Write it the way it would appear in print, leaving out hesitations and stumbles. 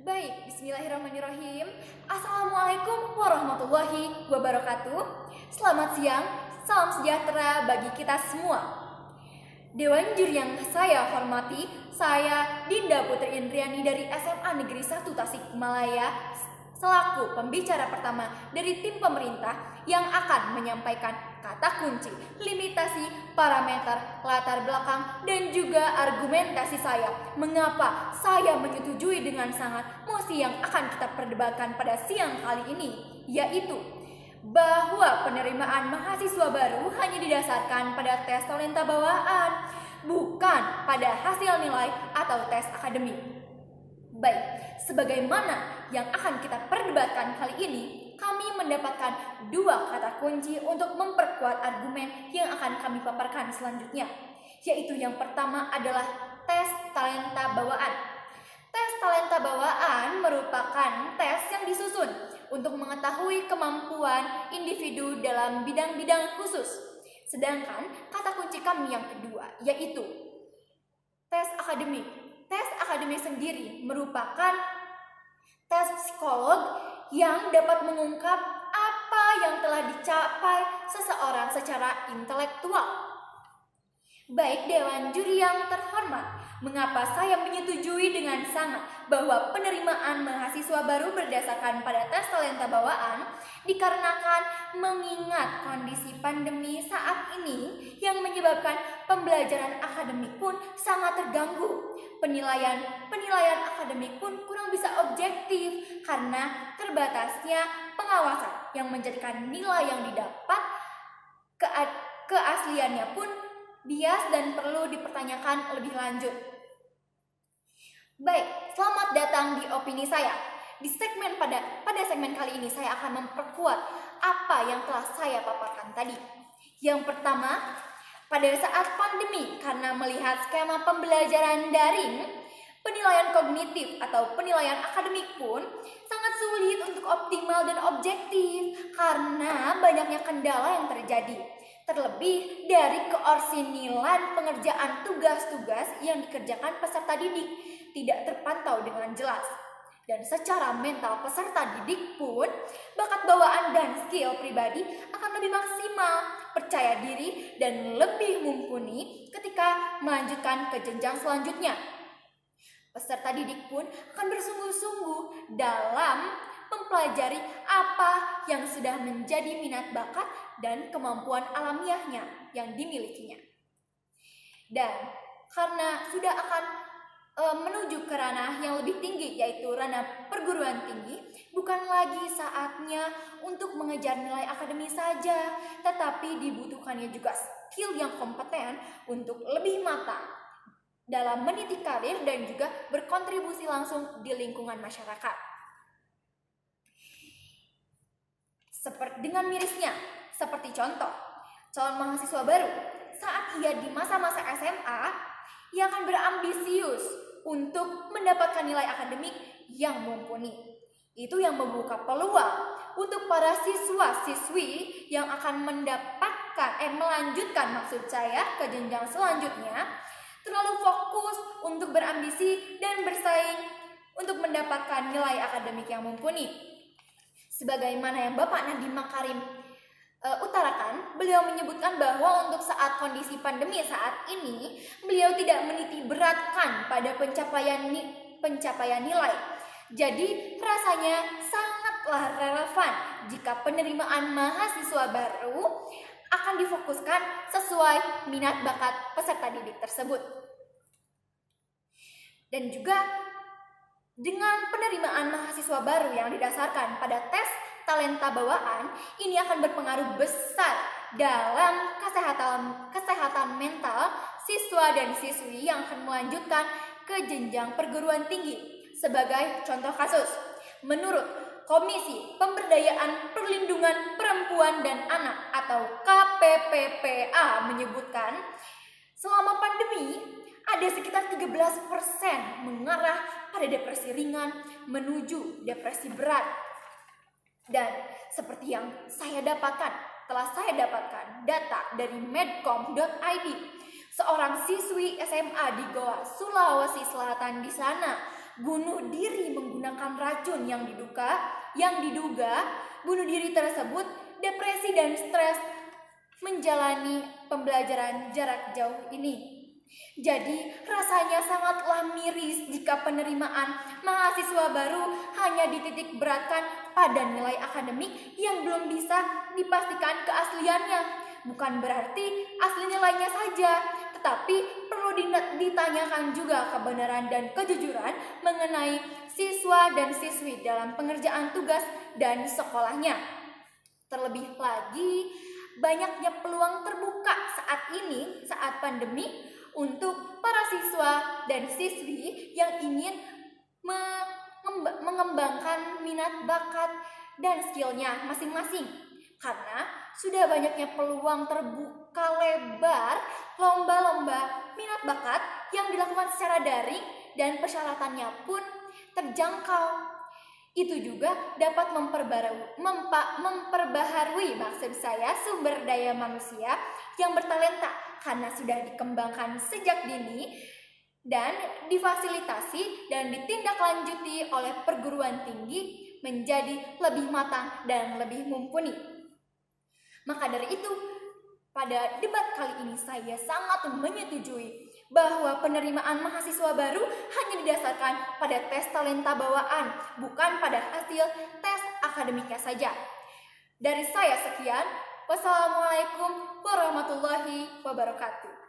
Baik, bismillahirrahmanirrahim. Assalamualaikum warahmatullahi wabarakatuh. Selamat siang, salam sejahtera bagi kita semua. Dewan juri yang saya hormati, saya Dinda Putri Indriani dari SMA Negeri 1 Tasikmalaya selaku pembicara pertama dari tim pemerintah yang akan menyampaikan kata kunci, limitasi, parameter, latar belakang, dan juga argumentasi saya mengapa saya menyetujui dengan sangat mosi yang akan kita perdebatkan pada siang kali ini, yaitu bahwa penerimaan mahasiswa baru hanya didasarkan pada tes talenta bawaan, bukan pada hasil nilai atau tes akademik. Baik, sebagaimana yang akan kita perdebatkan kali ini, kami mendapatkan dua kata kunci untuk memperkuat argumen yang akan kami paparkan selanjutnya, yaitu yang pertama adalah tes talenta bawaan. Tes talenta bawaan merupakan tes yang disusun untuk mengetahui kemampuan individu dalam bidang-bidang khusus. Sedangkan kata kunci kami yang kedua yaitu tes akademik. Tes akademik sendiri merupakan tes psikolog yang dapat mengungkap apa yang telah dicapai seseorang secara intelektual. Baik Dewan Juri yang terhormat, mengapa saya menyetujui dengan sangat bahwa penerimaan mahasiswa baru berdasarkan pada tes talenta bawaan dikarenakan mengingat kondisi pandemi saat ini yang menyebabkan pembelajaran akademik pun sangat terganggu. Penilaian akademik pun kurang bisa objektif karena terbatasnya pengawasan yang menjadikan nilai yang didapat keasliannya pun bias dan perlu dipertanyakan lebih lanjut. Baik, selamat datang di opini saya. Pada segmen kali ini saya akan memperkuat apa yang telah saya paparkan tadi. Yang pertama, pada saat pandemi karena melihat skema pembelajaran daring, penilaian kognitif atau penilaian akademik pun sangat sulit untuk optimal dan objektif karena banyaknya kendala yang terjadi. Terlebih dari keorsinilan pengerjaan tugas-tugas yang dikerjakan peserta didik tidak terpantau dengan jelas. Dan secara mental peserta didik pun bakat bawaan dan skill pribadi akan lebih maksimal, percaya diri, dan lebih mumpuni ketika melanjutkan ke jenjang selanjutnya. Peserta didik pun akan bersungguh-sungguh dalam mempelajari apa yang sudah menjadi minat bakat dan kemampuan alamiahnya yang dimilikinya. Dan karena sudah akan menuju ke ranah yang lebih tinggi, yaitu ranah perguruan tinggi, bukan lagi saatnya untuk mengejar nilai akademis saja, tetapi dibutuhkannya juga skill yang kompeten untuk lebih matang dalam meniti karir dan juga berkontribusi langsung di lingkungan masyarakat. Dengan mirisnya, seperti contoh, calon mahasiswa baru saat ia di masa-masa SMA, ia akan berambisius untuk mendapatkan nilai akademik yang mumpuni. Itu yang membuka peluang untuk para siswa-siswi yang akan melanjutkan maksud saya ke jenjang selanjutnya, terlalu fokus untuk berambisi dan bersaing untuk mendapatkan nilai akademik yang mumpuni. Sebagaimana yang Bapak Nadiem Makarim utarakan, beliau menyebutkan bahwa untuk saat kondisi pandemi saat ini, beliau tidak meniti beratkan pada pencapaian nilai. Jadi rasanya sangatlah relevan jika penerimaan mahasiswa baru akan difokuskan sesuai minat bakat peserta didik tersebut. Dan juga dengan penerimaan mahasiswa baru yang didasarkan pada tes talenta bawaan, ini akan berpengaruh besar dalam kesehatan mental siswa dan siswi yang akan melanjutkan ke jenjang perguruan tinggi. Sebagai contoh kasus, menurut Komisi Pemberdayaan Perlindungan Perempuan dan Anak atau KPPPA menyebutkan, selama pandemi ada sekitar 13% mengarah pada depresi ringan menuju depresi berat. Dan seperti yang telah saya dapatkan data dari medcom.id, seorang siswi SMA di Goa, Sulawesi Selatan di sana bunuh diri menggunakan racun yang diduga bunuh diri tersebut depresi dan stres menjalani pembelajaran jarak jauh ini. Jadi rasanya sangatlah miris jika penerimaan mahasiswa baru hanya dititik beratkan pada nilai akademik yang belum bisa dipastikan keasliannya. Bukan berarti asli nilainya saja, tetapi perlu ditanyakan juga kebenaran dan kejujuran mengenai siswa dan siswi dalam pengerjaan tugas dan sekolahnya. Terlebih lagi, banyaknya peluang terbuka saat pandemi untuk para siswa dan siswi yang ingin mengembangkan minat bakat dan skillnya masing-masing. Karena sudah banyaknya peluang terbuka lebar lomba-lomba minat bakat yang dilakukan secara daring dan persyaratannya pun terjangkau. Itu juga dapat memperbaharui maksud saya sumber daya manusia yang bertalenta karena sudah dikembangkan sejak dini dan difasilitasi dan ditindaklanjuti oleh perguruan tinggi menjadi lebih matang dan lebih mumpuni. Maka dari itu, pada debat kali ini saya sangat menyetujui bahwa penerimaan mahasiswa baru hanya didasarkan pada tes talenta bawaan, bukan pada hasil tes akademiknya saja. Dari saya sekian, wassalamualaikum warahmatullahi wabarakatuh.